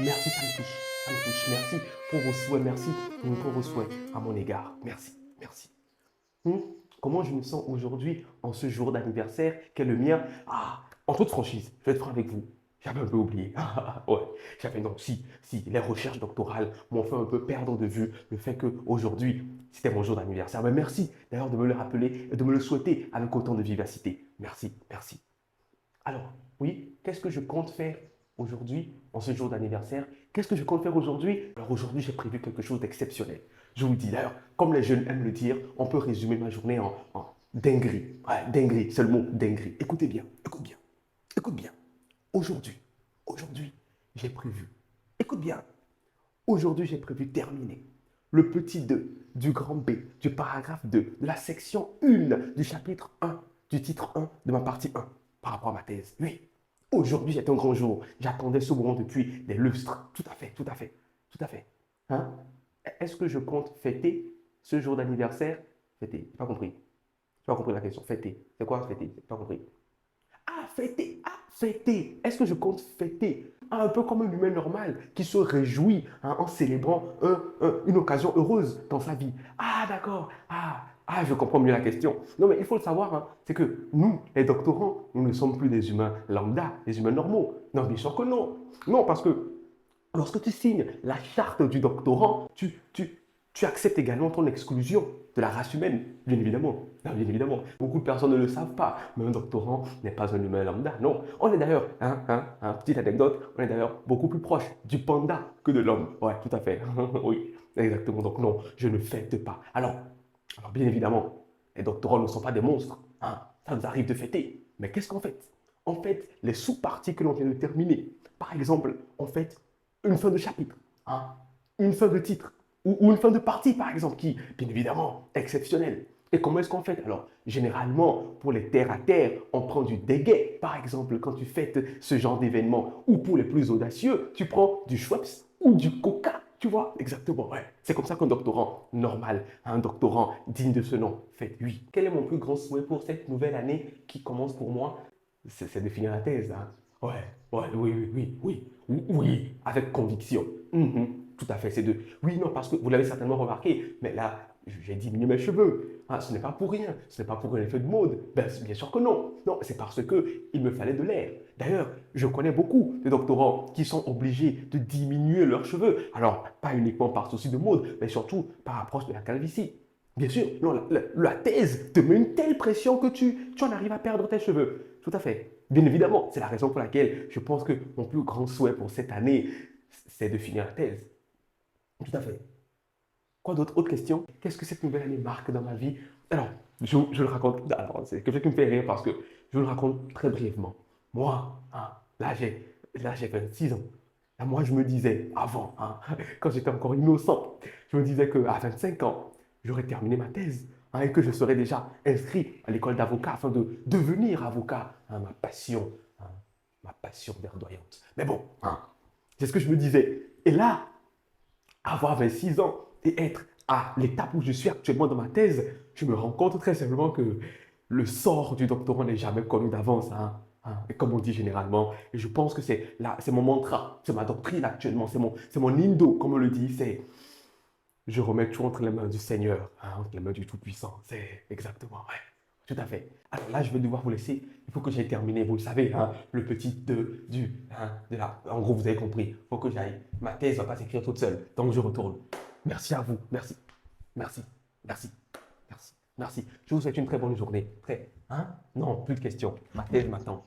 Merci, ça me touche. Ça me touche. Merci pour vos souhaits. Merci pour vos souhaits à mon égard. Merci. Merci. Hmm, Comment je me sens aujourd'hui en ce jour d'anniversaire qu'est le mien? En toute franchise, je vais être franc avec vous. J'avais un peu oublié. Ouais, j'avais non, si, les recherches doctorales m'ont fait un peu perdre de vue le fait qu'aujourd'hui, c'était mon jour d'anniversaire. Mais merci d'ailleurs de me le rappeler et de me le souhaiter avec autant de vivacité. Merci, merci. Alors, oui, qu'est-ce que je compte faire aujourd'hui, en ce jour d'anniversaire? Qu'est-ce que je compte faire aujourd'hui? Alors aujourd'hui, j'ai prévu quelque chose d'exceptionnel. Je vous dis d'ailleurs, comme les jeunes aiment le dire, on peut résumer ma journée en dinguerie. Ouais, dinguerie, c'est le mot, dinguerie. Écoutez bien, écoute bien, écoute bien. Aujourd'hui, aujourd'hui, j'ai prévu, écoute bien, aujourd'hui, j'ai prévu terminer le petit 2 du grand B, du paragraphe 2, de la section 1 du chapitre 1, du titre 1 de ma partie 1 par rapport à ma thèse. Oui, aujourd'hui, c'est un grand jour. J'attendais ce moment depuis des lustres. Tout à fait, tout à fait, tout à fait. Hein? Est-ce que je compte fêter ce jour d'anniversaire? Fêter, j'ai pas compris. J'ai pas compris la question. Fêter. C'est quoi fêter? J'ai pas compris. Fêter, fêter. Est-ce que je compte fêter? Un peu comme un humain normal qui se réjouit en célébrant une occasion heureuse dans sa vie. D'accord. Je comprends mieux la question. Non, mais il faut le savoir, c'est que nous, les doctorants, nous ne sommes plus des humains lambda, des humains normaux. Non, bien sûr que non. Non, parce que lorsque tu signes la charte du doctorant, tu acceptes également ton exclusion de la race humaine, bien évidemment. Non, bien évidemment. Beaucoup de personnes ne le savent pas, mais un doctorant n'est pas un humain lambda. Non, on est d'ailleurs, petite anecdote, on est d'ailleurs beaucoup plus proche du panda que de l'homme. Ouais, tout à fait. Oui, exactement. Donc non, je ne fête pas. Alors bien évidemment, les doctorants ne sont pas des monstres. Ça nous arrive de fêter. Mais qu'est-ce qu'on fête? En fait, les sous-parties que l'on vient de terminer. Par exemple, on fête une fin de chapitre, une fin de titre, ou une fin de partie, par exemple, qui, bien évidemment, est exceptionnelle. Et comment est-ce qu'on fait? Alors, généralement, pour les terre à terre, on prend du déguet. Par exemple, quand tu fêtes ce genre d'événement, ou pour les plus audacieux, tu prends du Schweppes ou du Coca. Tu vois? Exactement, ouais. C'est comme ça qu'un doctorant normal, un doctorant digne de ce nom, fait lui. Quel est mon plus grand souhait pour cette nouvelle année qui commence pour moi? C'est de finir la thèse, hein. Ouais, ouais, oui, oui, oui, oui, oui, avec conviction. Tout à fait, c'est de... Oui, non, parce que vous l'avez certainement remarqué, mais là, j'ai diminué mes cheveux. Ce n'est pas pour rien, ce n'est pas pour un effet de mode. Ben, bien sûr que non. Non, c'est parce que il me fallait de l'air. D'ailleurs, je connais beaucoup de doctorants qui sont obligés de diminuer leurs cheveux. Alors, pas uniquement par souci de mode, mais surtout par approche de la calvitie. Bien sûr, non, la thèse te met une telle pression que tu en arrives à perdre tes cheveux. Tout à fait. Bien évidemment, c'est la raison pour laquelle je pense que mon plus grand souhait pour cette année, c'est de finir la thèse. Tout à fait. Quoi d'autre? Autre question? Qu'est-ce que cette nouvelle année marque dans ma vie? Alors, je le raconte. Alors, c'est quelque chose qui me fait rire parce que je le raconte très brièvement. Moi, là j'ai 26 ans. Là, moi, je me disais, avant, quand j'étais encore innocent, je me disais qu'à 25 ans, j'aurais terminé ma thèse et que je serais déjà inscrit à l'école d'avocat afin de devenir avocat. Hein, ma passion verdoyante. Mais bon, c'est ce que je me disais. Et là, avoir 26 ans et être à l'étape où je suis actuellement dans ma thèse, je me rends compte très simplement que le sort du doctorant n'est jamais connu d'avance. Et comme on dit généralement, et je pense que c'est mon mantra, c'est ma doctrine actuellement, c'est mon indo, comme on le dit, c'est je remets tout entre les mains du Seigneur, entre les mains du Tout-Puissant. C'est exactement, ouais. Tout à fait. Alors là, je vais devoir vous laisser. Il faut que j'aille terminer, vous le savez, le petit de là. En gros, vous avez compris. Il faut que j'aille. Ma thèse ne va pas s'écrire toute seule. Donc, je retourne. Merci à vous. Merci. Merci. Merci. Merci. Merci. Je vous souhaite une très bonne journée. Non, plus de questions. Ma thèse m'attend.